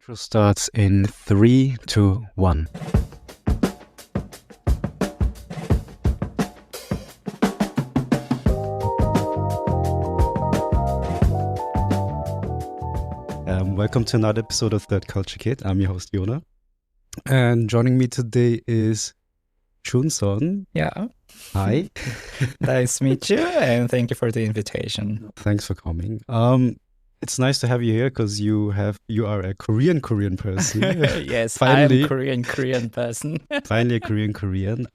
Intro starts in 3, 2, 1. Welcome to another episode of ThirdCultureKit. I'm your host, Yona. And joining me today is Joonsun. Yeah. Hi. Nice to meet you, and thank you for the invitation. Thanks for coming. It's nice to have you here because you are a Korean person. Yes, Finally. I'm a Korean person. Finally a Korean.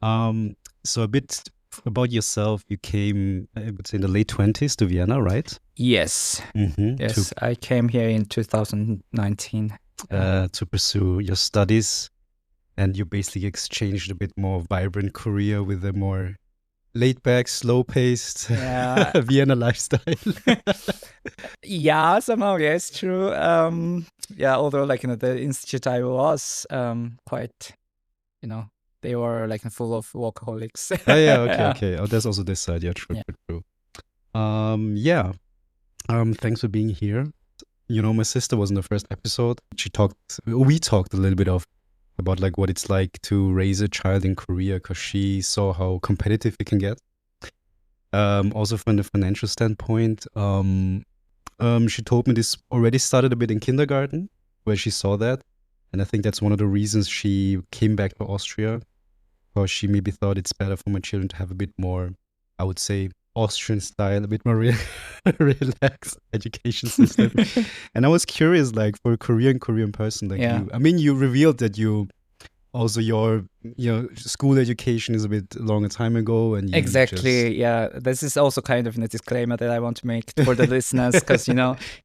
So a bit about yourself. You came, I would say, in the late 20s to Vienna, right? Yes. Mm-hmm. Yes, I came here in 2019. To pursue your studies, and you basically exchanged a bit more vibrant Korea with a more laid-back, slow-paced Vienna lifestyle. Yeah, somehow, yes, true. Although the institute I was quite, they were full of workaholics. Okay. Oh, there's also this side. Yeah, true. Thanks for being here. You know, my sister was in the first episode. We talked a little bit about like what it's like to raise a child in Korea, because she saw how competitive it can get. Also from the financial standpoint, she told me this already started a bit in kindergarten, where she saw that. And I think that's one of the reasons she came back to Austria, because she maybe thought it's better for my children to have a bit more, I would say, Austrian style, a bit more relaxed education system. And I was curious, like, for a Korean person like you, I mean, you revealed that your school education is a bit longer time ago, and exactly. This is also kind of a disclaimer that I want to make for the listeners, because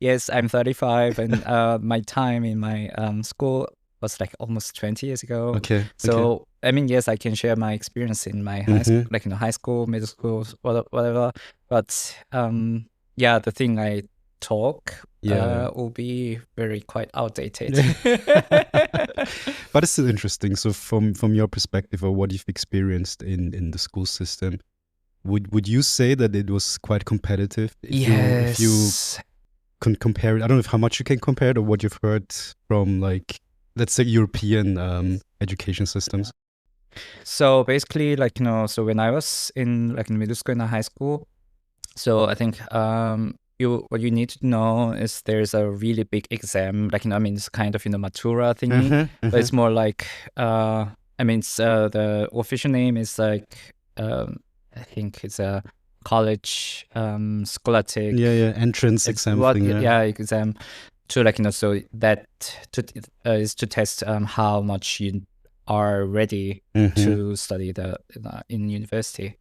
yes, I'm 35, and my time in my school was like almost 20 years ago. So I mean, yes, I can share my experience in my high school, high school, middle school, whatever. But the thing I talk will be quite outdated. But it's still interesting. So from your perspective, or what you've experienced in the school system, would you say that it was quite competitive? If you can compare it, I don't know how much you can compare it, or what you've heard from, like, let's say, European education systems. So basically, so when I was in middle school and high school, so I think what you need to know is there's a really big exam, it's kind of matura thingy, but it's more like the official name is I think it's a college scholastic entrance exam exam to so that is to test how much you are ready to study in university.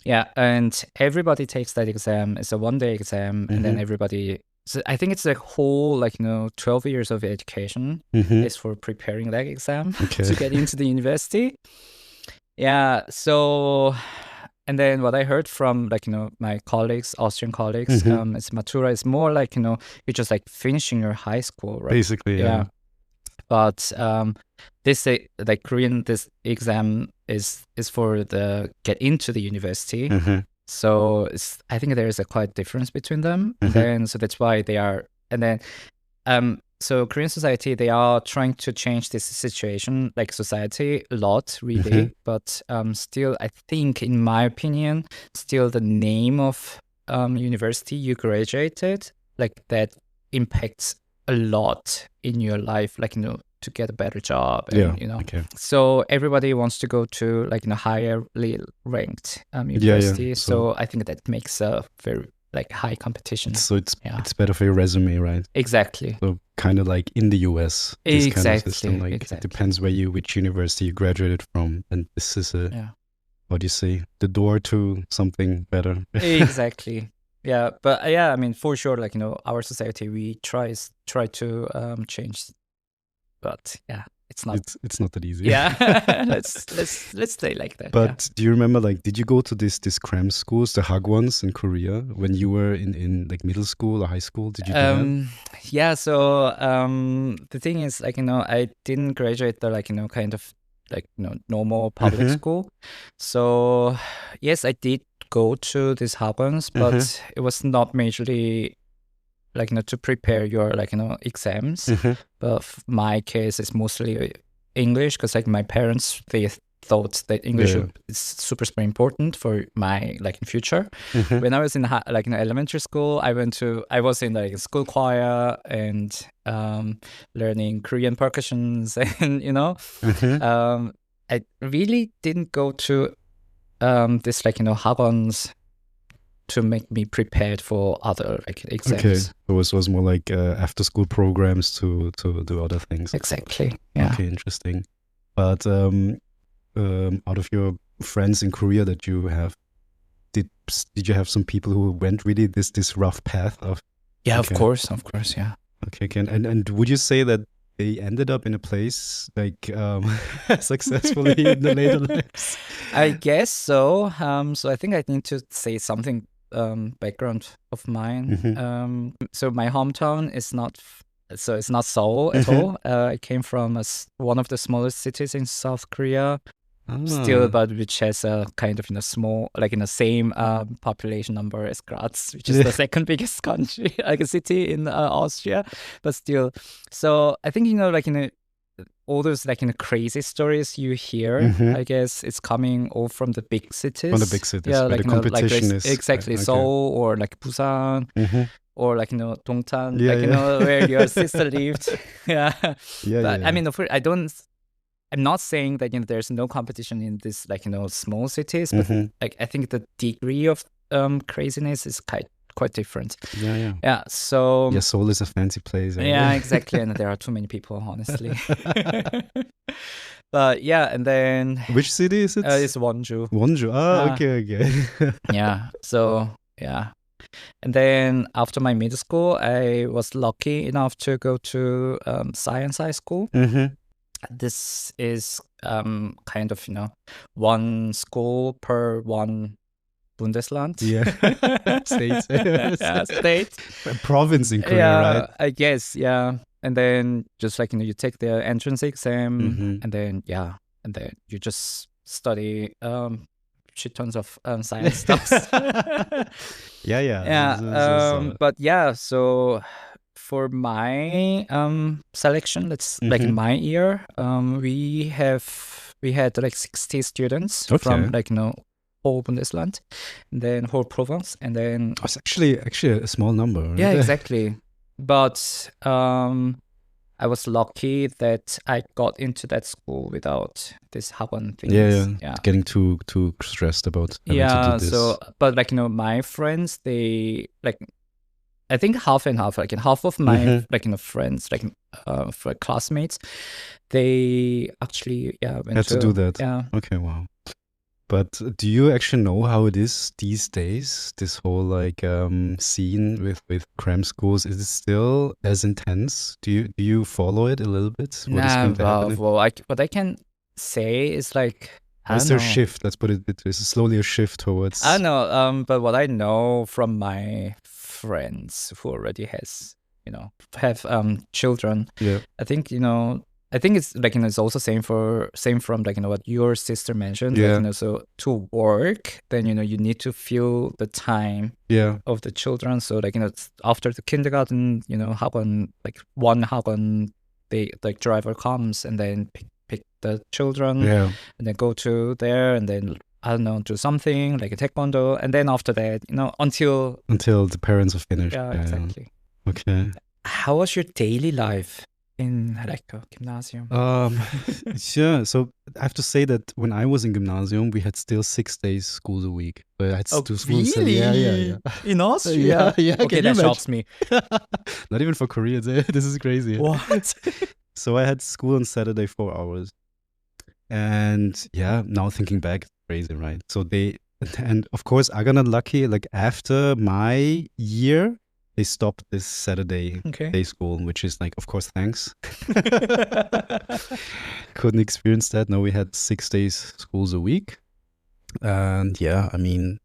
And everybody takes that exam. It's a one-day exam, and then everybody, so I think it's like whole 12 years of education is for preparing that exam to get into the university. So, and then what I heard from my colleagues, Austrian colleagues, is matura is more you're just finishing your high school, right? Basically, But this Korean, this exam is for the get into the university. So I think there is a quite difference between them. And then so that's why they are. And then so Korean society, they are trying to change this situation, like society, a lot really. But still, I think, in my opinion, still the name of university you graduated, that impacts a lot in your life, to get a better job, and, so everybody wants to go to higherly ranked university. So I think that makes a very high competition. So it's better for your resume, right? Exactly. So kind of like in the US, this kind of system, Exactly. It depends which university you graduated from, and this is what do you say, the door to something better. Exactly. Yeah, but I mean, for sure, our society, we try to change, but it's not. It's not that easy. Let's stay like that. But do you remember, did you go to this cram schools, the Hagwons in Korea, when you were in middle school or high school? Did you do that? Yeah. So the thing is, I didn't graduate the kind of normal public school. So yes, I did go to these Hagwons, but it was not majorly like to prepare your exams. But my case is mostly English, because like my parents, they thought that English is super important for my in future. When I was in elementary school, I was in school choir and learning Korean percussions, and I really didn't go to this 학원s to make me prepared for other exams. Okay, so it was more like after school programs to do other things. Exactly. Yeah. Okay, interesting. But out of your friends in Korea that you have, did you have some people who went really this rough path of? Yeah, okay. of course, yeah. Okay, and would you say that they ended up in a place successfully in the later lives? I guess so. So I think I need to say something background of mine. So my hometown is not. So it's not Seoul at all. I came from one of the smallest cities in South Korea, still, but which has a kind of small, in the same population number as Graz, which is the second biggest country, a city in Austria, but still. So I think all those crazy stories you hear, I guess it's coming all from the big cities. From the big cities, yeah, where the competition is exactly okay. Seoul or Busan. Or Dongtan, where your sister lived. But I mean, of course, I'm not saying that there's no competition in this small cities, but I think the degree of craziness is quite different. Yeah. So Seoul is a fancy place. Yeah, exactly, and there are too many people, honestly. But yeah, and then which city is it? It's Wonju. Wonju. Okay. Yeah. So yeah. And then after my middle school, I was lucky enough to go to science high school. This is kind of one school per one Bundesland. State. A province in Korea, right? I guess, yeah. And then just you take the entrance exam, and then you just study shit tons of science stuff. But yeah, so for my selection, in my year, we had 60 students from whole Bundesland, and then whole province, and then it's actually a small number, right? Yeah, exactly. But I was lucky that I got into that school without this 학원 things. Yeah. Getting too stressed about having to do this. So but my friends, they I think half and half. Half of my friends, for classmates, they actually went had to do that. Yeah. Okay, wow. But do you actually know how it is these days? This whole scene with cram schools, is it still as intense? Do you follow it a little bit? What I can say is is there a shift? Let's put it this way. It's slowly a shift towards. I don't know. But what I know from my friends who already have children, I think it's it's also same from what your sister mentioned. So to work, then you need to fill the time of the children. So after the kindergarten, 학원, one 학원, the driver comes and then pick the children, and then go to there, and then I don't know, do something like a taekwondo, and then after that, until the parents are finished. Yeah, exactly. Okay. How was your daily life in a gymnasium? Yeah, so I have to say that when I was in gymnasium, we had still 6 days school a week. But I had to do school. Really? Yeah. In Austria? Yeah. Okay, that shocks me. Not even for Korea. This is crazy. What? So I had school on Saturday 4 hours. And now thinking back, it's crazy, right? So and of course, I got lucky. After my year, they stopped this Saturday day school, which is of course, thanks. Couldn't experience that. No, we had 6 days schools a week. And I mean,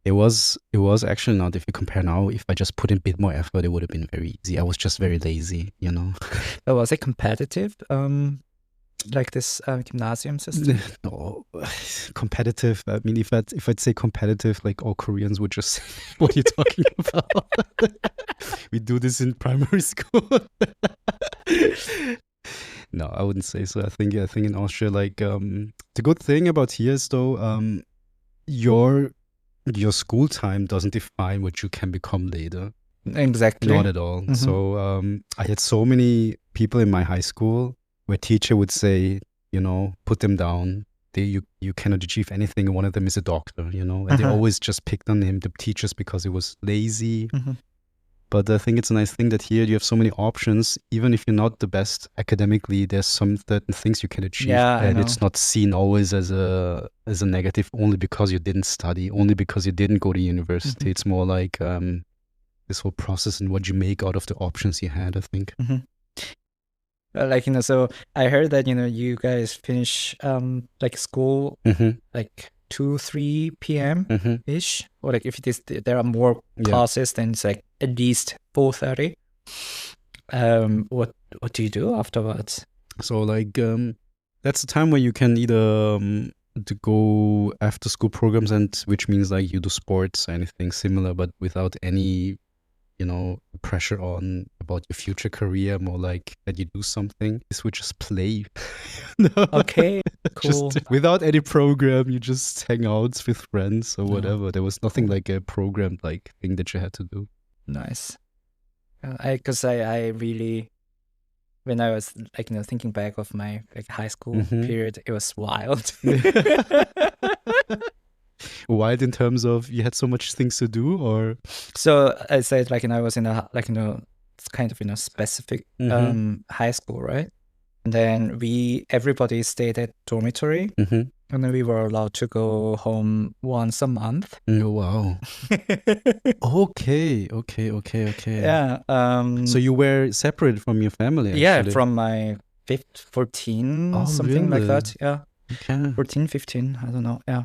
it was actually not, if you compare now, if I just put in a bit more effort, it would have been very easy. I was just very lazy, But was it competitive? like this gymnasium system? No, competitive. I mean, if I'd say competitive, like all Koreans would just say, "What are you talking about?" We do this in primary school. No, I wouldn't say so. I think in Austria, like the good thing about here is though, your school time doesn't define what you can become later. Exactly. Not at all. So I had so many people in my high school where teacher would say, put them down. You cannot achieve anything. And one of them is a doctor, and they always just picked on him, the teachers, because he was lazy. But I think it's a nice thing that here you have so many options. Even if you're not the best academically, there's some certain things you can achieve. Yeah, and it's not seen always as a negative only because you didn't study, only because you didn't go to university. It's more like this whole process and what you make out of the options you had, I think. Like, so I heard that, you guys finish like school like 2-3 p.m. ish, or like if it is there are more classes, then it's like at least 4:30. What do you do afterwards? So like that's the time where you can either to go after school programs, and which means like you do sports, anything similar, but without any pressure on about your future career, more like that you do something. This would just play. Okay, cool. Just without any program, you just hang out with friends or whatever. There was nothing like a programmed like thing that you had to do. Nice. Because I really, when I was like thinking back of my like high school period, it was wild. Wild in terms of you had so much things to do, or? So I said like I was in a like it's kind of specific high school, right? And then everybody stayed at dormitory, and then we were allowed to go home once a month. Oh wow. Okay. Yeah. So you were separated from your family, actually? Yeah, from my 14, something really? like that. Yeah. Okay. 14, 15, I don't know. Yeah.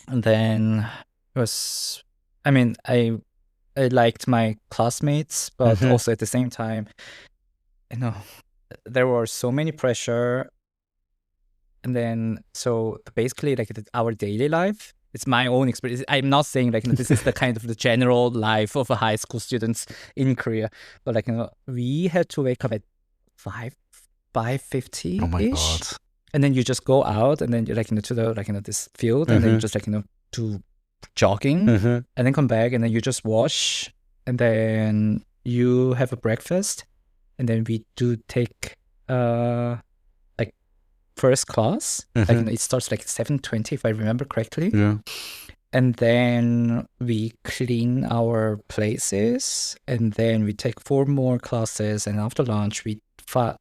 And then it was, I mean, I liked my classmates, but also at the same time, there were so many pressure. And then, so basically, like our daily life, it's my own experience. I'm not saying like this is the kind of the general life of a high school students in Korea, but like we had to wake up at 5:50. Oh my god! And then you just go out, and then you're like to the this field, and then you just like do jogging, and then come back, and then you just wash, and then you have a breakfast, and then we do take like first class. Like it starts like 7:20 if I remember correctly. Yeah. And then we clean our places, and then we take 4 more classes, and after lunch we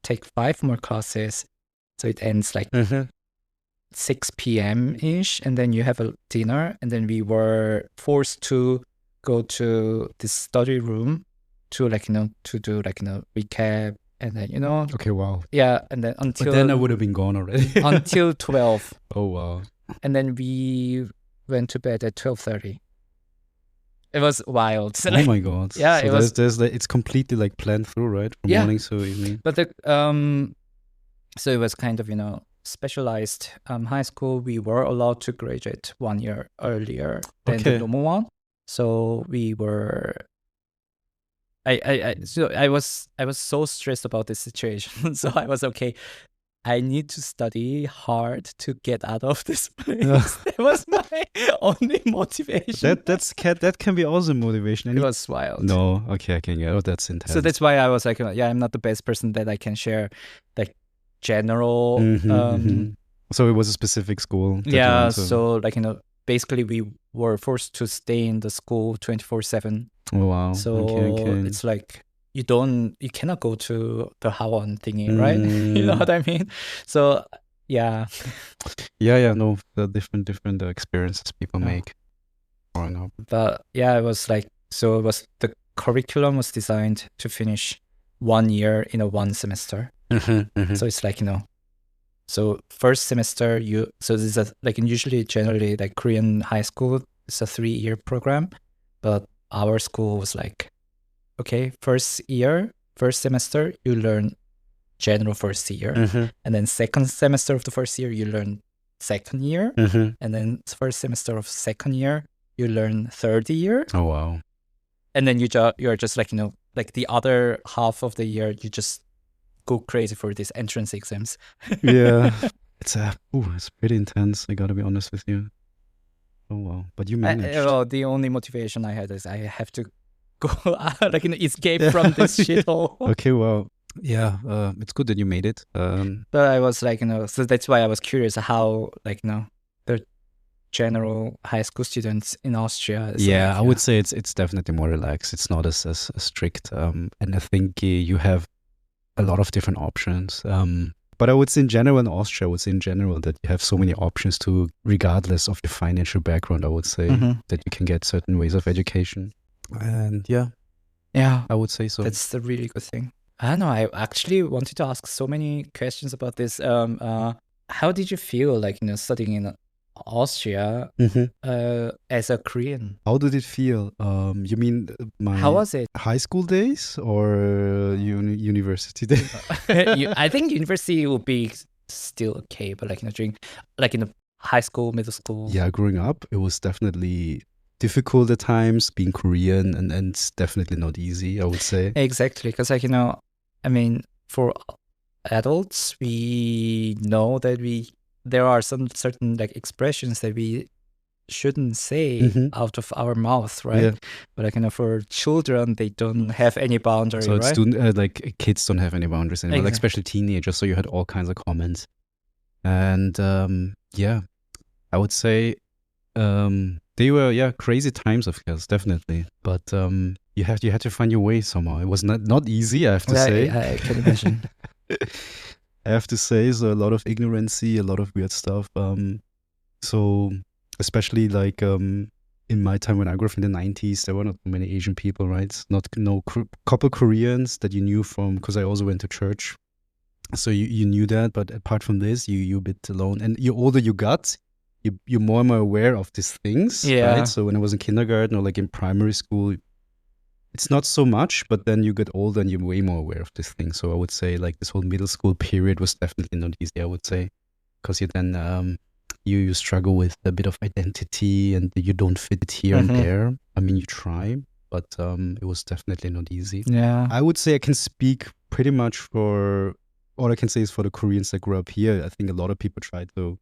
take 5 more classes. So it ends like 6 p.m. ish, and then you have a dinner, and then we were forced to go to this study room to like to do like recap, and then Okay, wow. Yeah, and then until But then I would have been gone already. until 12. Oh wow. And then we went to bed at 12:30. It was wild. So, oh my god. Yeah, so it was. There's like, it's completely like planned through, right? From morning to evening. But so it was kind of specialized high school. We were allowed to graduate 1 year earlier than the normal one. So we were. I was so stressed about this situation. So I was okay. I need to study hard to get out of this place. That was my only motivation. That can be also motivation. It was wild. No, okay, I can get it. That's intense. So that's why I was like, yeah, I'm not the best person that I can share like general. So it was a specific school. Yeah. So like basically we were forced to stay in the school 24/7. Oh wow. So it's like. You cannot go to the Hawon thingy, right? You know what I mean? So, yeah. Yeah, no, the different experiences people make growing up. But yeah, it was like, so it was, the curriculum was designed to finish 1 year in a 1 semester. So it's like, so first semester, so this is like usually generally like Korean high school, it's a 3-year program, but our school was like, okay, first semester, you learn general first year, Mm-hmm. and then second semester of the first year you learn second year, Mm-hmm. and then first semester of second year you learn third year, Oh wow. and then you're just like like the other half of the year you just go crazy for these entrance exams. Yeah. It's pretty intense. I gotta be honest with you. Oh wow. But you managed. Well, the only motivation I had is I have to go like escape from this shithole. Okay, well, yeah, it's good that you made it. But I was like, so that's why I was curious how, like, the general high school students in Austria is Yeah, like, I would say it's definitely more relaxed. It's not as strict. And I think you have a lot of different options. But I would say in general in Austria, I would say in general that you have so many options to, regardless of your financial background, I would say that you can get certain ways of education. And yeah, I would say so. That's the really good thing. I don't know. I actually wanted to ask so many questions about this. How did you feel like, studying in Austria as a Korean? How did it feel? You mean my How was it? high school days or university days? I think university will be still okay, but like during like in the high school, middle school. Yeah, growing up, it was definitely difficult at times being Korean, and it's definitely not easy, I would say. Exactly, because like I mean, for adults, we know that there are some certain like expressions that we shouldn't say out of our mouth, right? Yeah. But like for children, they don't have any boundary, So right? like kids don't have any boundaries anymore, like especially teenagers. So you had all kinds of comments, and yeah, I would say they were crazy times, of course, definitely. But you had to find your way somehow. It was not easy, I have to say. I can imagine. I have to say, so a lot of ignorancy, a lot of weird stuff. So especially like in my time when I grew up in the 90s, there were not many Asian people, right? Couple Koreans that you knew from, because I also went to church. So you knew that, but apart from this, you're a bit alone. And the older you got, you're more and more aware of these things, right? So when I was in kindergarten or like in primary school, it's not so much, but then you get older and you're way more aware of these things. So I would say like this whole middle school period was definitely not easy, I would say, because you then you struggle with a bit of identity and you don't fit it here and there. I mean, you try, but it was definitely not easy. Yeah. I would say I can speak pretty much for, all I can say is for the Koreans that grew up here. I think a lot of people try to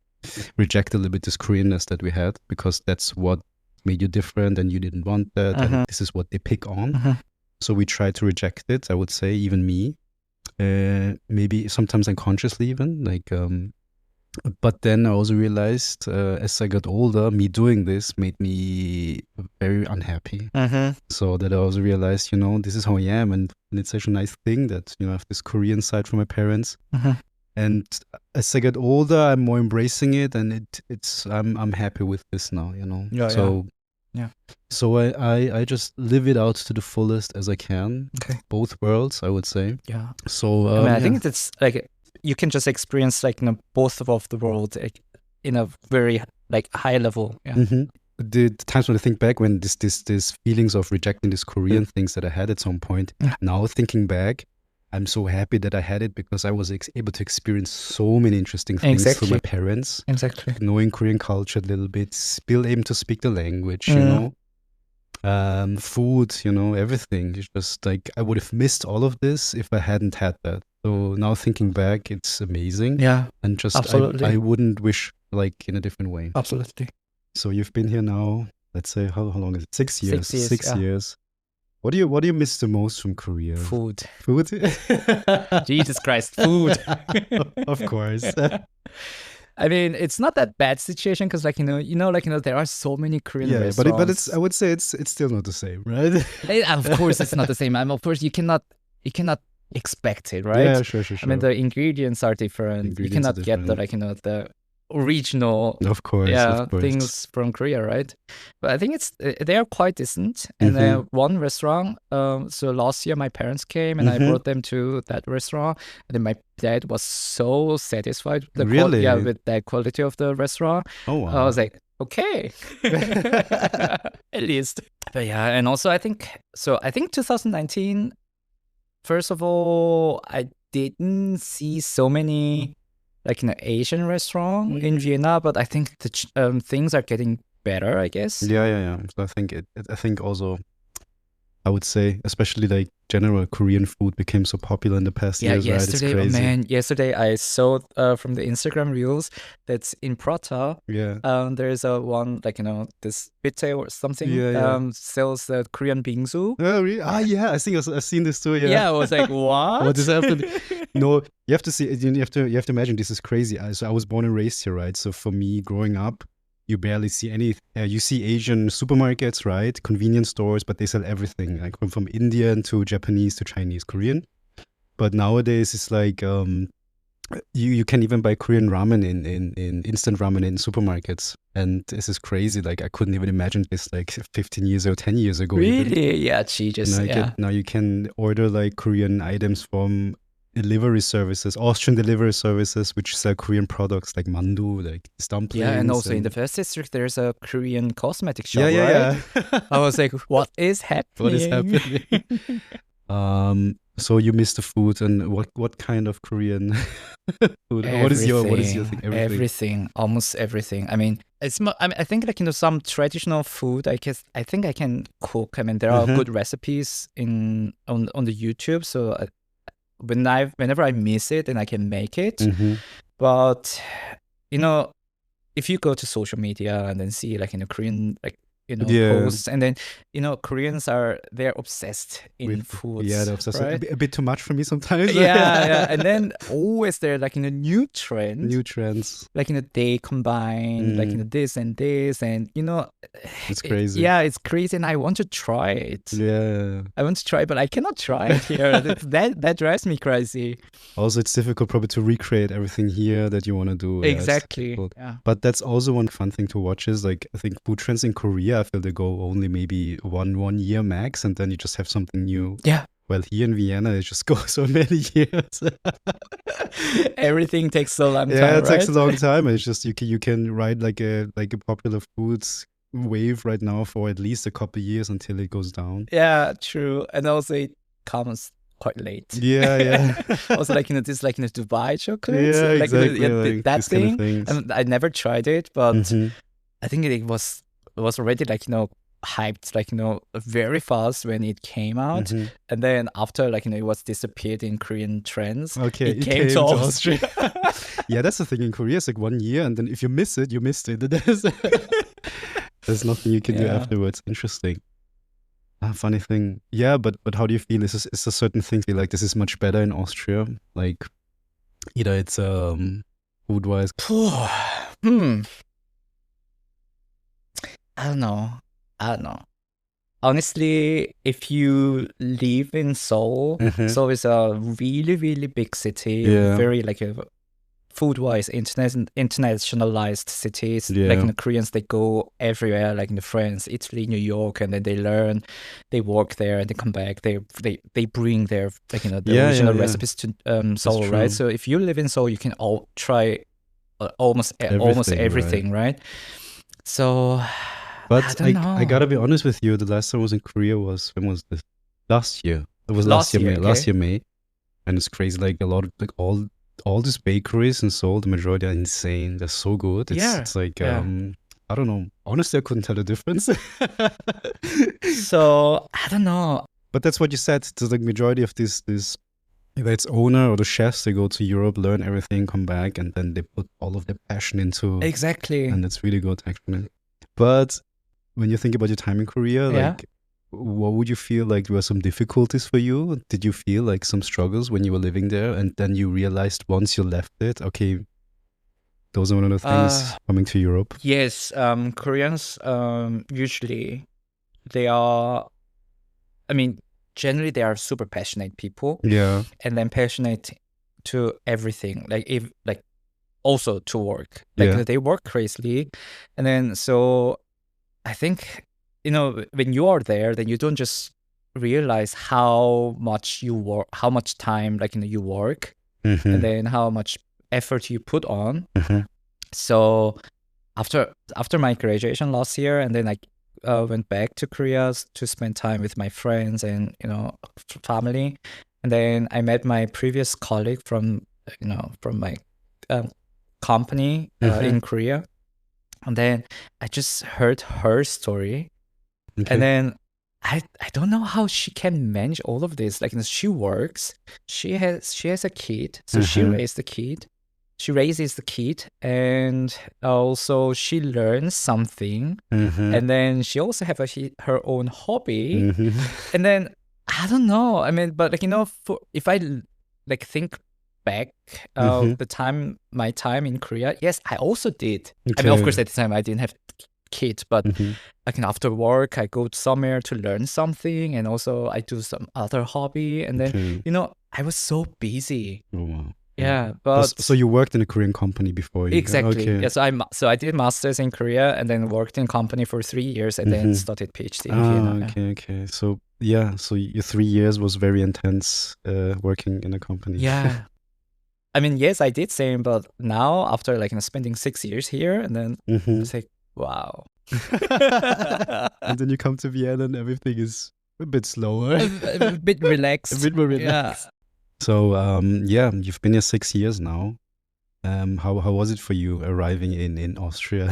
reject a little bit this Koreanness that we had, because that's what made you different and you didn't want that. And this is what they pick on. So we try to reject it, I would say, even me. Maybe sometimes unconsciously even, like... But then I also realized as I got older, me doing this made me very unhappy. So that I also realized, this is how I am. And it's such a nice thing that, I have this Korean side from my parents. And as I get older, I'm more embracing it. And I'm happy with this now, So I just live it out to the fullest as I can. Okay. Both worlds, I would say. Yeah. So I mean, I think it's like... you can just experience like both of the world in a very like high level. Yeah. The times when I think back, when this feelings of rejecting these Korean things that I had at some point, now thinking back, I'm so happy that I had it, because I was able to experience so many interesting things through my parents. Exactly. Knowing Korean culture a little bit, still able to speak the language, food, everything. It's just like I would have missed all of this if I hadn't had that. So now thinking back, it's amazing. Yeah. And just absolutely. I wouldn't wish like in a different way. Absolutely. So you've been here now, let's say, how long is it? 6 years. 6 years. 6 years. What do you miss the most from Korea? Food. Food? Jesus Christ, food. Of course. I mean, it's not that bad situation, because like there are so many Korean restaurants. But it's, I would say it's still not the same, right? Of course, it's not the same. Of course, you cannot expect it, right? Yeah, sure. I mean, the ingredients are different. You cannot get the original, of course, things from Korea, right? But I think they are quite decent. And one restaurant, so last year my parents came and I brought them to that restaurant, and then my dad was so satisfied with with the quality of the restaurant. Oh wow. I was like, okay. At least. But yeah, and also I think 2019, first of all, I didn't see so many like Asian restaurant in Vienna, but I think the things are getting better, I guess. Yeah. So I think also, I would say, especially like general Korean food became so popular in the past years, right? It's Yesterday, crazy. man, yesterday I saw from the Instagram reels that's in Prato. Yeah. There's a one like this bitte or something. Yeah. Sells the Korean bingsu. Oh, really? Yeah. I think I've seen this too. Yeah. Yeah, I was like, what? What is happening? No, you have to see. You have to imagine this is crazy. So I was born and raised here, right? So for me, growing up, you barely see any. You see Asian supermarkets, right? Convenience stores, but they sell everything, like from Indian to Japanese to Chinese, Korean. But nowadays, it's like you can even buy Korean ramen in instant ramen in supermarkets, and this is crazy. Like I couldn't even imagine this like 15 years or 10 years ago. Even. Really? Yeah, she just Now you can order like Korean items from delivery services, Austrian delivery services, which sell Korean products like mandu, like dumplings. Yeah, and also in the first district, there's a Korean cosmetic shop, right? Yeah. I was like, what is happening? What is happening? So you miss the food, and what kind of Korean food? What is your thing? Everything, almost everything. I mean, I think like some traditional food. I think I can cook. I mean, there are good recipes on the YouTube. So whenever I miss it, then I can make it. But if you go to social media and then see like Korean posts, and then Koreans they're obsessed in food. Yeah, they're obsessed. Right? A bit too much for me sometimes. Yeah. And then always they're like new trends. Like they combine like this and this, and it's crazy. Yeah, it's crazy, and I want to try it. Yeah, I want to try it, but I cannot try it here. that drives me crazy. Also, it's difficult probably to recreate everything here that you want to do. Exactly. Yeah. But that's also one fun thing to watch is like I think food trends in Korea. I feel they go only maybe one year max, and then you just have something new. Yeah. Well, here in Vienna, it just goes so many years. Everything takes so long time. Yeah, it right? takes a long time. It's just you can ride like a popular foods wave right now for at least a couple of years until it goes down. Yeah, true. And also it comes quite late. Yeah. Also like this like Dubai chocolate. Yeah, like, exactly. That thing. Kind of I never tried it, but I think it was already like hyped like very fast when it came out, and then after like it was disappeared in Korean trends. Okay, it came to Austria. Yeah, that's the thing in Korea. It's like 1 year, and then if you miss it, you missed it. There's nothing you can do afterwards. Interesting. Funny thing. Yeah, but how do you feel? Is a certain thing feel like this is much better in Austria? Like either it's food wise. I don't know. Honestly, if you live in Seoul, Seoul is a really, really big city. Very like a food-wise internationalized cities. Like the Koreans, they go everywhere, like in France, Italy, New York, and then they work there, and they come back. They bring their like the original recipes to Seoul, right? So if you live in Seoul, you can try almost everything, right? So. But I gotta be honest with you. The last time I was in Korea when was this? Last year. It was last year May. Okay. Last year May, and it's crazy. Like a lot of like all these bakeries in Seoul, the majority are insane. They're so good. It's like I don't know. Honestly, I couldn't tell the difference. So I don't know. But that's what you said. It's like majority of this either it's owner or the chefs. They go to Europe, learn everything, come back, and then they put all of their passion into exactly. And it's really good actually. But when you think about your time in Korea, like, what would you feel like there were some difficulties for you? Did you feel like some struggles when you were living there, and then you realized once you left it, okay, those are one of the things coming to Europe? Yes, Koreans usually they are. I mean, generally they are super passionate people. Yeah, and then passionate to everything, like also to work. Like they work crazily, and then so. I think, when you are there, then you don't just realize how much you work, how much time, like, you work, and then how much effort you put on. So after my graduation last year, and then I went back to Korea to spend time with my friends and, family. And then I met my previous colleague from my company in Korea. And then I just heard her story. Okay. And then I don't know how she can manage all of this. Like, she works, she has a kid, so she raises the kid, and also she learns something, and then she also have her own hobby, and then I don't know. I mean, but if I like think back my time in Korea, yes, I also did. I mean, of course, at the time I didn't have kid, but after work I go somewhere to learn something, and also I do some other hobby, and then I was so busy. Oh, wow. Yeah, but so you worked in a Korean company before? Exactly. Okay. Yeah, so I did masters in Korea, and then worked in company for 3 years, and then started PhD in Vienna. Okay. So your 3 years was very intense working in a company. Yeah. I mean, yes, I did same, but now after spending 6 years here, and then it's like, wow. And then you come to Vienna and everything is a bit slower. a bit relaxed. A bit more relaxed. Yeah. So you've been here 6 years now. How was it for you arriving in Austria?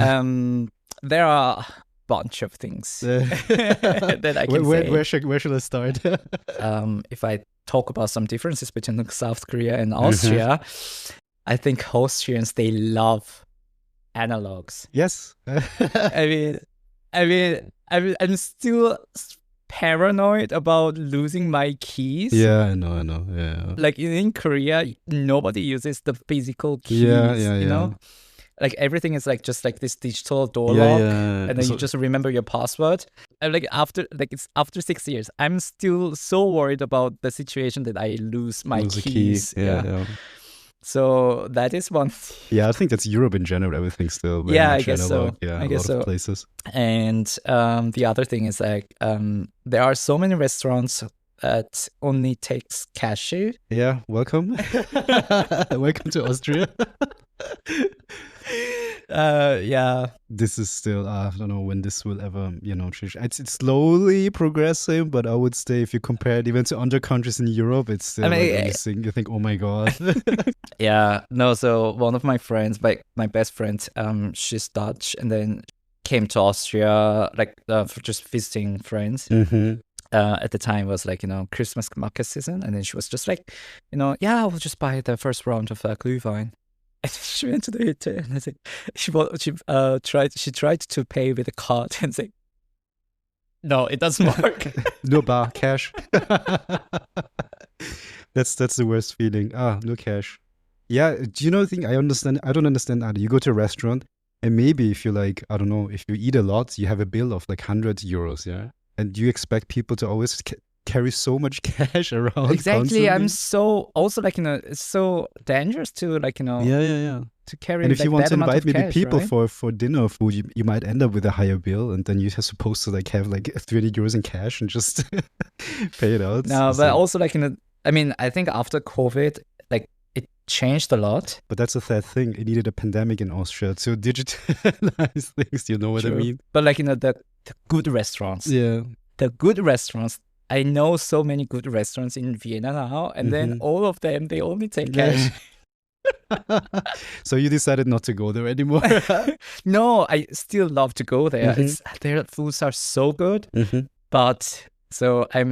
There are a bunch of things that I can say. Where should I start? If I talk about some differences between South Korea and Austria, I think Austrians, they love analogs. Yes. I'm still paranoid about losing my keys. Yeah, I know. Yeah. Like in Korea, nobody uses the physical keys. You know, like everything is just this digital door lock, and then you just remember your password. And after 6 years, I'm still so worried about the situation that I lose my keys. Yeah. So that is one thing. Yeah, I think that's Europe in general. Everything's still very much analog. So. Yeah, I guess a lot of places. And the other thing is there are so many restaurants that only takes cash. Yeah, welcome. Welcome to Austria. Yeah. This is still, I don't know when this will ever, change. It's slowly progressing, but I would say if you compare it even to other countries in Europe, it's still you think, oh my God. Yeah. No, so one of my friends, my best friend, she's Dutch, and then came to Austria, for just visiting friends. At the time was Christmas market season, and then she was just I'll just buy the first round of Glühwein. And she went to the hotel, and I said, she tried to pay with a card, and said, no, it doesn't work. No bar, cash. That's the worst feeling. No cash. Yeah, do you know the thing? I don't understand either. You go to a restaurant, and maybe if you I don't know, if you eat a lot, you have a bill of 100 euros, yeah? And you expect people to always carry so much cash around. Exactly. Constantly. I'm so also it's so dangerous to Yeah. to carry. And if you want to invite maybe cash, people right? for dinner or food, you might end up with a higher bill, and then you're supposed to have 30 euros in cash and just pay it out. No, but also I mean, I think after COVID, it changed a lot. But that's a sad thing. It needed a pandemic in Austria to digitalize things. You know what I mean? But the good restaurants. Yeah. The good restaurants. I know so many good restaurants in Vienna now, and then all of them, they only take cash. So you decided not to go there anymore? No, I still love to go there. Their foods are so good, but so I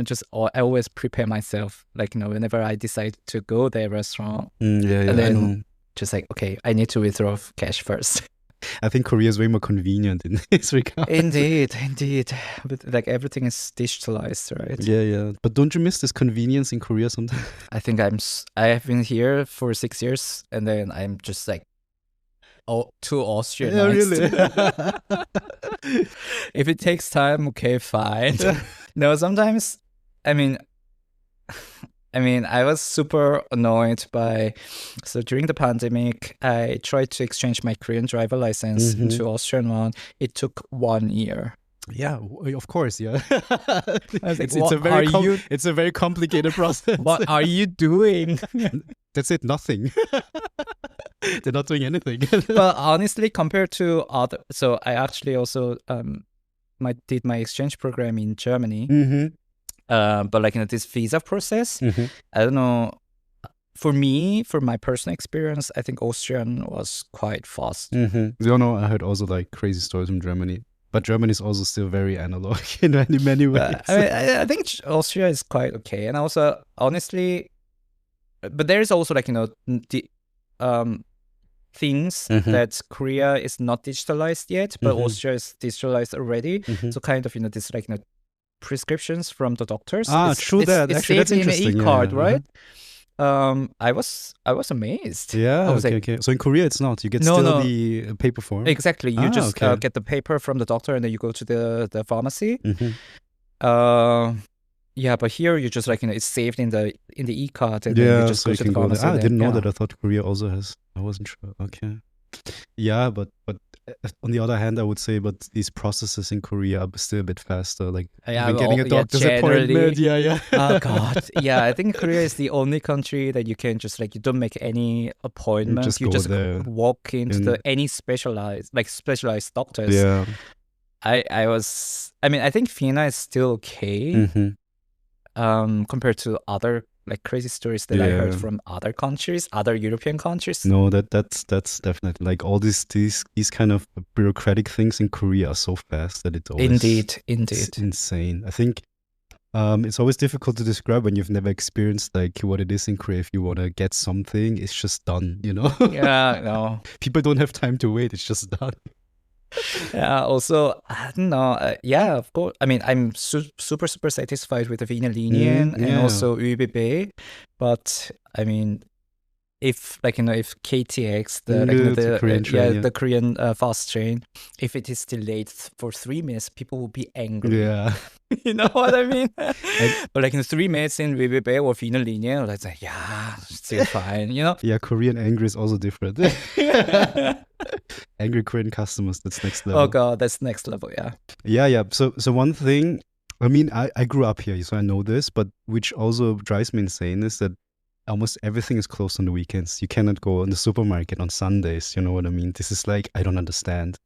always prepare myself, whenever I decide to go there restaurant, and then just okay, I need to withdraw cash first. I think Korea is way more convenient in this regard. Indeed. But everything is digitalized, right? Yeah. But don't you miss this convenience in Korea sometimes? I think I have been here for 6 years, and then I'm just too Austrian. Yeah, really? If it takes time, okay, fine. No, sometimes, I was super annoyed so during the pandemic, I tried to exchange my Korean driver license into Austrian one. It took 1 year. Yeah, of course, yeah. I it's a very complicated process. What are you doing? That's it, nothing. They're not doing anything. But honestly, compared to so I actually also did my exchange program in Germany. But like this visa process, I don't know. For me, for my personal experience, I think Austrian was quite fast. You know, I heard also like crazy stories from Germany. But Germany is also still very analog in many ways. I think Austria is quite okay. And also, honestly, but there is also like, the things that Korea is not digitalized yet, but Austria is digitalized already. So kind of, this like, prescriptions from the doctors. True that. Actually, that's interesting. In e-card, right? I was amazed. Yeah, I was okay. So in Korea, it's not. You get the paper form. Exactly. You just get the paper from the doctor, and then you go to the pharmacy. Yeah, but here you just like it's saved in the e-card, and then you just go to the pharmacy. I didn't know that. I thought Korea also has. I wasn't sure. Okay. Yeah, but on the other hand, I would say, but these processes in Korea are still a bit faster. Like even getting a doctor's appointment. Yeah. Oh God. Yeah, I think Korea is the only country that you can just like you don't make any appointments. You just walk into any specialized doctors. Yeah. I think Vienna is still okay. Compared to other like crazy stories that I heard from other countries, other European countries. No, that's definitely like all these kind of bureaucratic things in Korea are so fast that it's always indeed it's insane. I think it's always difficult to describe when you've never experienced like what it is in Korea. If you want to get something, it's just done, Yeah, no. People don't have time to wait. It's just done. Yeah, also, I don't know. Yeah, of course. I mean, I'm super satisfied with the Wiener Linien and also ÖBB. But I mean, if if KTX, the Korean fast train, if it is delayed for 3 minutes, people will be angry. Yeah. You know what I mean? But like in 3 minutes in ÖBB or Wiener Linie, let's say, yeah, still fine, Yeah, Korean angry is also different. Angry Korean customers, that's next level. Oh God, that's next level, yeah. Yeah. So one thing, I mean, I grew up here, so I know this, but which also drives me insane is that almost everything is closed on the weekends. You cannot go in the supermarket on Sundays, you know what I mean? This is like, I don't understand,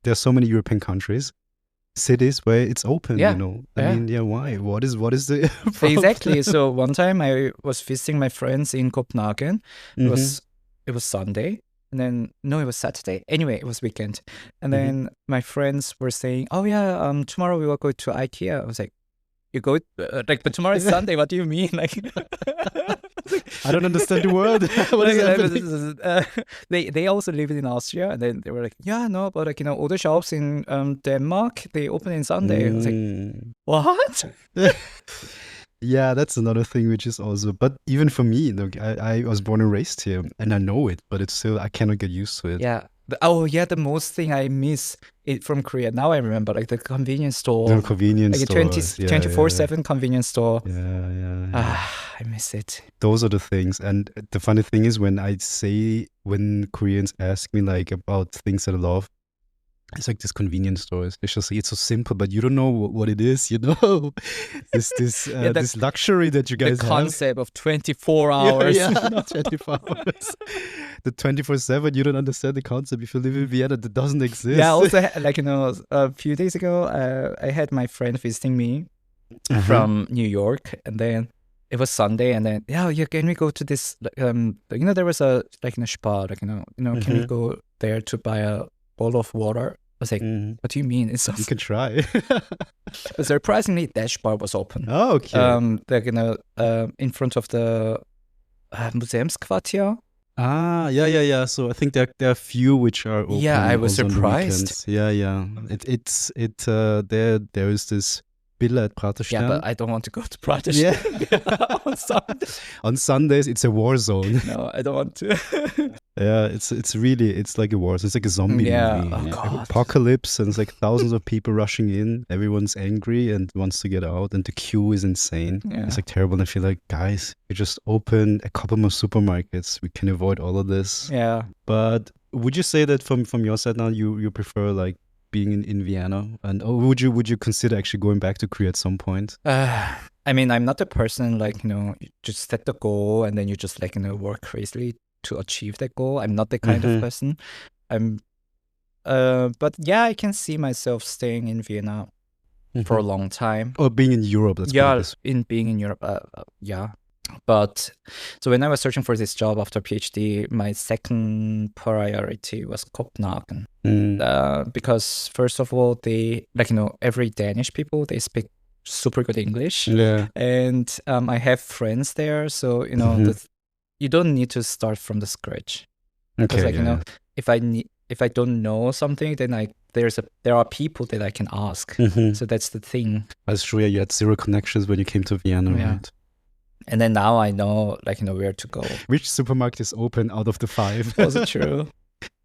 there's so many European countries, cities where it's open, I mean, why? What is the problem? Exactly. So one time I was visiting my friends in Copenhagen. It was Sunday. And then, no, it was Saturday. Anyway, it was weekend. And then my friends were saying, oh yeah, tomorrow we will go to IKEA. I was like, you go, but tomorrow is Sunday. What do you mean? Like, I don't understand the word. What is happening? They also live in Austria. And then they were like, yeah, no, but like, all the shops in Denmark, they open on Sunday. I was like, what? Yeah, that's another thing which is also, but even for me, look, I was born and raised here and I know it, but it's still, I cannot get used to it. Yeah. The most thing I miss it from Korea, now I remember, like the convenience store. The convenience store. 24/7 convenience store. Yeah. I miss it. Those are the things. And the funny thing is when Koreans ask me like about things that I love, it's like this convenience stores. They just say it's so simple, but you don't know what it is, this luxury that you guys have. The concept of 24 hours. Yeah, 24 hours. The 24/7, you don't understand the concept. If you live in Vienna, that doesn't exist. Yeah, also, like, a few days ago, I had my friend visiting me from New York, and then it was Sunday, and then, can we go to this, there was a, like, in a spa, like, can we go there to buy a bowl of water? I was like, what do you mean? It's you can try. But surprisingly, that bar was open. Oh, okay. Like, in front of the Museumsquartier. Ah, yeah. So I think there are a few which are open. Yeah, I was surprised. Yeah. There is this Villa at Praterstern. Yeah, but I don't want to go to Praterstern on Sundays. On Sundays, it's a war zone. No, I don't want to. Yeah, it's like a war zone. It's like a zombie movie. Oh, God. Apocalypse, and it's like thousands of people rushing in. Everyone's angry and wants to get out, and the queue is insane. Yeah. It's like terrible. And I feel like, guys, we just open a couple more supermarkets. We can avoid all of this. Yeah. But would you say that from your side now, you prefer like being in Vienna, and would you consider actually going back to Korea at some point? I mean, I'm not a person like you just set the goal and then you just like work crazily to achieve that goal. I'm not the kind of person. But yeah, I can see myself staying in Vienna for a long time. Or being in Europe, let's put it this way. In being in Europe, yeah. But so when I was searching for this job after PhD, my second priority was Copenhagen. Because first of all, they every Danish people, they speak super good English. Yeah. And I have friends there, so you don't need to start from the scratch. Because if I don't know something, then there are people that I can ask. So that's the thing. That's true. Yeah, you had zero connections when you came to Vienna, right? And then now I know, where to go. Which supermarket is open out of the 5? Also true.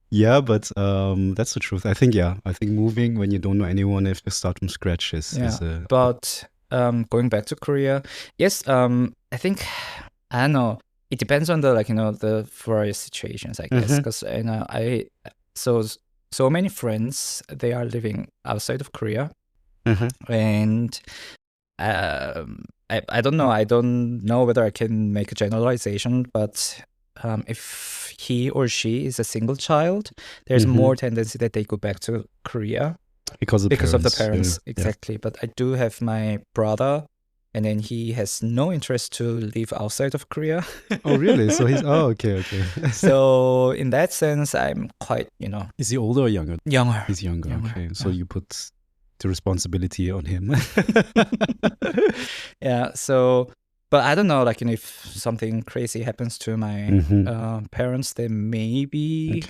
Yeah, but that's the truth. I think moving when you don't know anyone, if you start from scratch is But going back to Korea, yes, I think, I don't know, it depends on the the various situations, I guess, because so many friends, they are living outside of Korea, and I don't know. I don't know whether I can make a generalization, but if he or she is a single child, there's more tendency that they go back to Korea because of the parents. Exactly. But I do have my brother, and then he has no interest to live outside of Korea. Oh, really? So he's okay. So in that sense, I'm quite, Is he older or younger? Younger. He's younger. Okay. So you put the responsibility on him. Yeah. So, but I don't know, if something crazy happens to my parents, then maybe,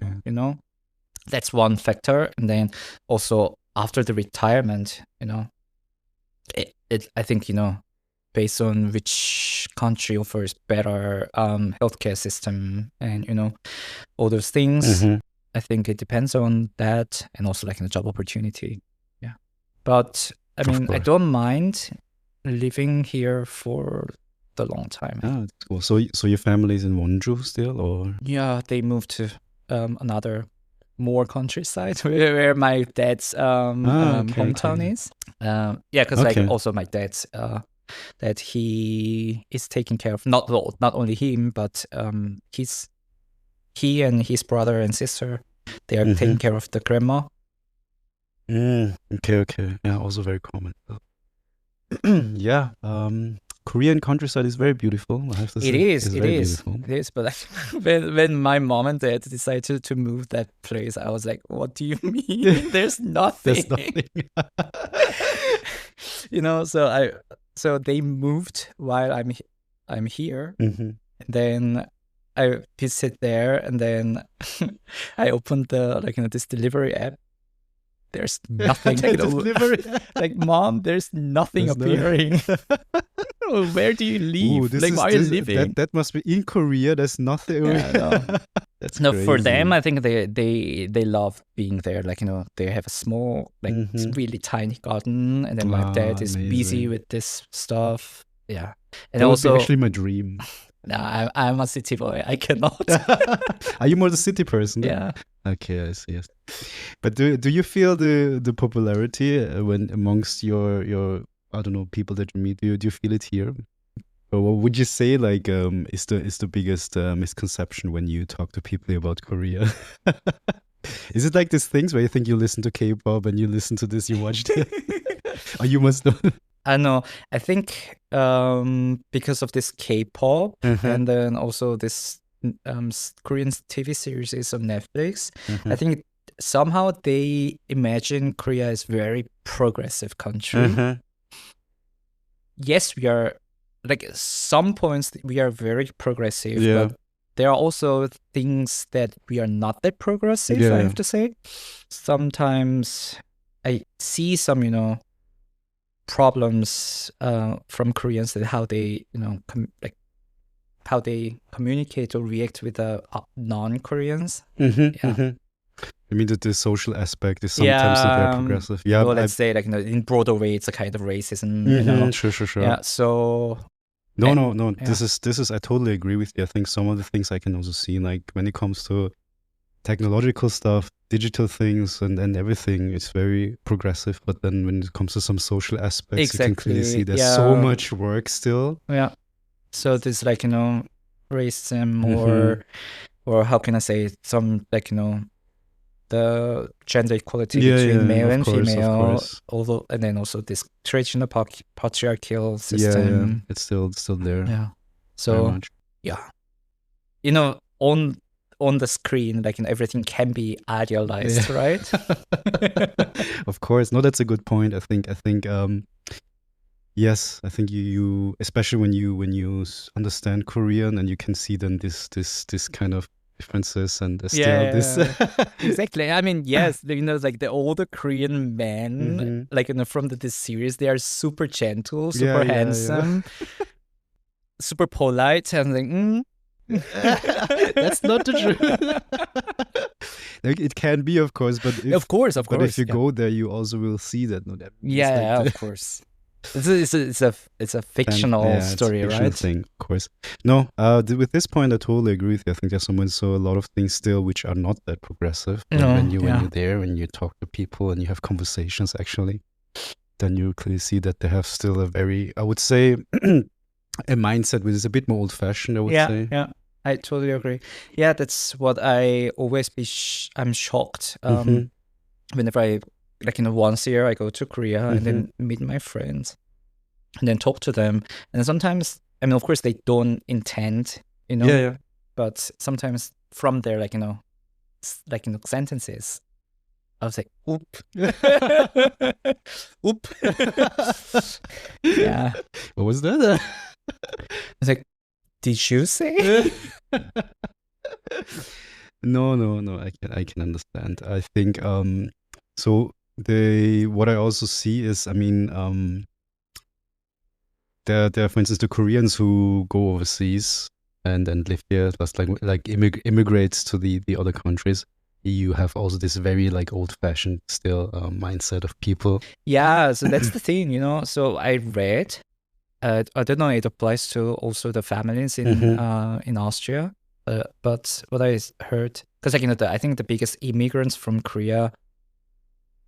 that's one factor. And then also after the retirement, I think, based on which country offers better healthcare system and, all those things, I think it depends on that, and also the job opportunity. Yeah. But I mean, I don't mind living here for the long time. Ah, that's cool. So your family is in Wonju still, or? Yeah, they moved to another more countryside where my dad's hometown is. Yeah, because also my dad's that he is taking care of not only him, but he and his brother and sister, they are taking care of the grandma. Okay. Yeah, also very common. Yeah, Korean countryside is very beautiful, I have to say. It is. But when my mom and dad decided to move that place, I was like, what do you mean? There's nothing. So they moved while I'm here. And then I visit there, and then I opened this delivery app. There's nothing. Mom, there's nothing appearing. Where do you live? Where are you living? That must be in Korea. There's nothing. Yeah, no. That's crazy. For them, I think they love being there. They have a small, really tiny garden, and then my dad is busy with this stuff. Yeah, and that also would be actually my dream. No, I'm a city boy. I cannot. Are you more the city person? Yeah. Okay, I see. Yes. But do you feel the popularity when amongst your I don't know, people that you meet? Do you feel it here? Or what would you say is the biggest misconception when you talk to people about Korea? Is it like these things where you think you listen to K-pop and you listen to this, you watched it? Or you must know. I know. I think because of this K-pop and then also this Korean TV series is on Netflix, I think somehow they imagine Korea as very progressive country. Yes, we are some points we are very progressive, but there are also things that we are not that progressive, I have to say. Sometimes I see some, problems from Koreans, that how they, how they communicate or react with non-Koreans. I mean that the social aspect is sometimes not very progressive. Yeah, well, let's say in broader way, it's a kind of racism. Sure. Yeah. So no. Yeah. This is. I totally agree with you. I think some of the things I can also see, when it comes to technological stuff, digital things, and everything, it's very progressive. But then when it comes to some social aspects, you can clearly see there's so much work still. Yeah. So there's racism or how can I say, some the gender equality Yeah, between yeah, male of and course, of female, course. although, and then also this traditional patriarchal Yeah, system. it's still there Yeah. very So much. yeah, on the screen, like everything can be idealized, Yeah. right? Of course. No, that's a good point. I think yes, I think you especially when you understand Korean and you can see then this kind of differences and still this. Yeah, exactly. I mean, yes, like the older Korean men, Mhm. like from this series, they are super gentle, Yeah, super yeah, yeah. handsome, super polite, and like, That's not the truth. Like, it can be, of course, but of course, if you yeah. go there, you also will see that. No, that means Yeah, like of course. It's a fictional story, it's a fictional right? thing, of course. No, with this point, I totally agree with you. I think there's so a lot of things still which are not that progressive. No, When you're there, when you talk to people and you have conversations, actually, then you clearly see that they have still a very, I would say, a mindset which is a bit more old-fashioned. I would say. Yeah, I totally agree. Yeah, that's what I always I'm shocked. Whenever I once a year I go to Korea and then meet my friends and then talk to them, and sometimes, I mean, of course they don't intend, Yeah. but sometimes from their sentences, I was like, oop. Oop. Yeah. What was that? I was like, did you say? No. I can understand. I think so what I also see is, I mean, there are, for instance, the Koreans who go overseas and live here, just like immigrates to the other countries. You have also this very like old-fashioned still mindset of people. Yeah, so that's the thing, So I read, I don't know, it applies to also the families in Austria, but what I heard, because I think the biggest immigrants from Korea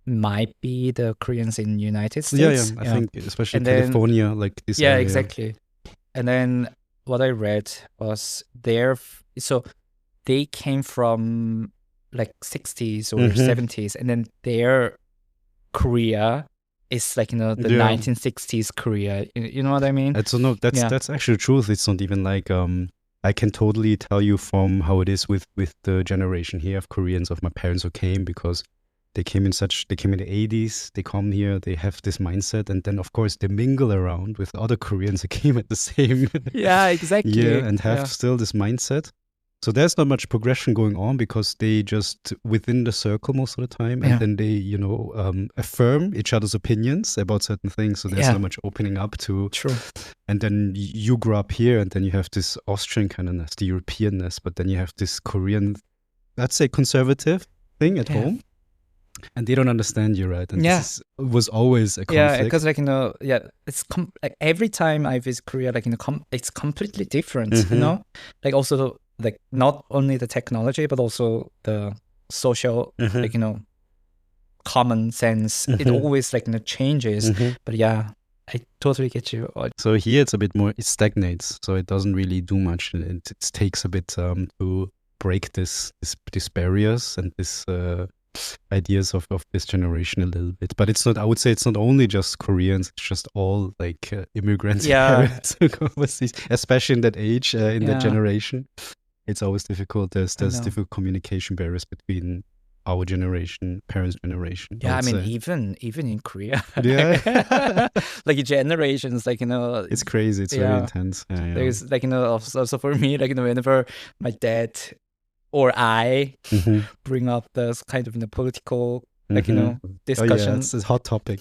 might be the Koreans in United States. I think especially and California, like this yeah, area. exactly. And then what I read was so they came from like 60s or 70s, and then their Korea is like, the 1960s Korea. You know what I mean? So no, that's actually the truth. It's not even like I can totally tell you from how it is with the generation here of Koreans of my parents who came, because they came in the 80s, they come here, they have this mindset, and then of course they mingle around with other Koreans who came at the same yeah, exactly. year and have still this mindset. So there's not much progression going on because they just within the circle most of the time, and then they, affirm each other's opinions about certain things. So there's not much opening up to. True. And then you grow up here, and then you have this Austrian kindness, the Europeanness, but then you have this Korean, let's say, conservative thing at home. And they don't understand you, right? And this was always a conflict. Yeah, because it's like every time I visit Korea, it's completely different, Like also like not only the technology, but also the social, common sense. It always changes. But yeah, I totally get you. So here it's a bit more, it stagnates. So it doesn't really do much. It takes a bit to break these barriers and this ideas of this generation a little bit. But it's not, I would say it's not only just Koreans, it's just all like immigrants, overseas, especially in that age, in that generation. It's always difficult. There's difficult communication barriers between our generation, parents' generation. Yeah, I mean, even in Korea, like generations, it's crazy. It's very intense. There's also for me, whenever my dad or I bring up this kind of political, discussion. Oh, yeah, it's a hot topic.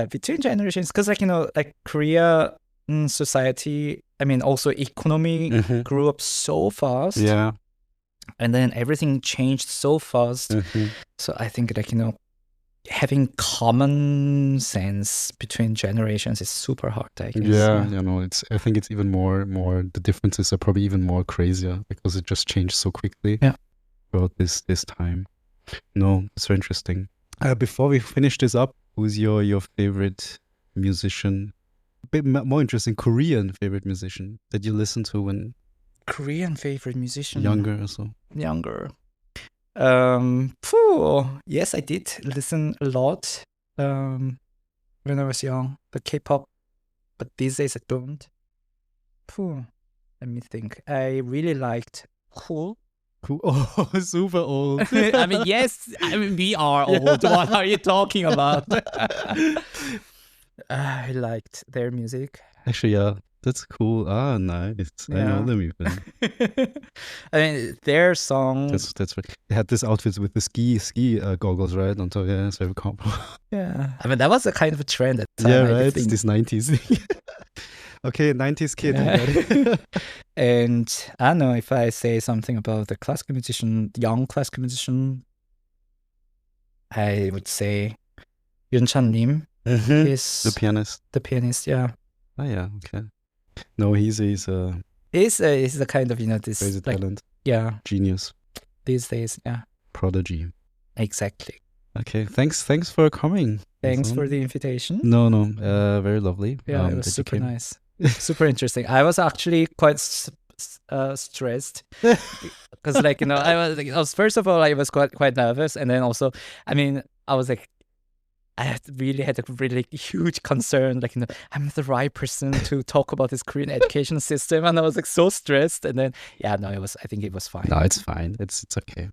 Between generations, because Korea society, I mean, also economy grew up so fast. Yeah. And then everything changed so fast. So I think having common sense between generations is super hard, I guess. Yeah, I think it's even more, the differences are probably even more crazier because it just changed so quickly throughout this time. No, it's so interesting. Before we finish this up, who's your favorite musician? A bit more interesting, Korean favorite musician that you listen to when Korean favorite musician? younger or so? Younger. Yes, I did listen a lot when I was young, the K-pop, but these days I don't. Let me think. I really liked Cool. Cool. Oh, super old. I mean, yes, we are old. What are you talking about? I liked their music. Actually, yeah, that's cool. Ah, nice. I know them even. I mean, their song. That's right. They had this outfits with the ski goggles, right? On top, yeah, so yeah. I mean, that was a kind of a trend at the time. Yeah, right. It's this 90s thing. Okay, 90s kid. And I don't know if I say something about the classical musician, young classical musician, I would say Joonsun Lim. Is the pianist. The pianist, yeah. Oh yeah, okay. No, he's a kind of, this crazy talent. Yeah. Genius. These days, yeah. Prodigy. Exactly. Okay, thanks for coming. Thanks for the invitation. No, very lovely. Yeah, it was super nice. Super interesting. I was actually quite stressed because, I was first of all, I was quite nervous, and then also, I mean, I was like, I had a really huge concern, I'm the right person to talk about this Korean education system, and I was so stressed, and then I think it was fine. No, it's fine. It's okay.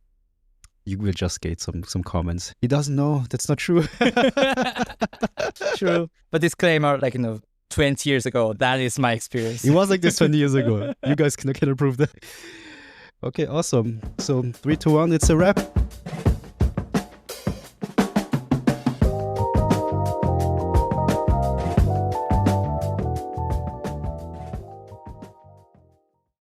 You will just get some comments. He doesn't know. That's not true. True. But disclaimer, 20 years ago, that is my experience. It was like this 20 years ago. You guys can prove that. Okay, awesome. So 3, 2, 1, it's a wrap.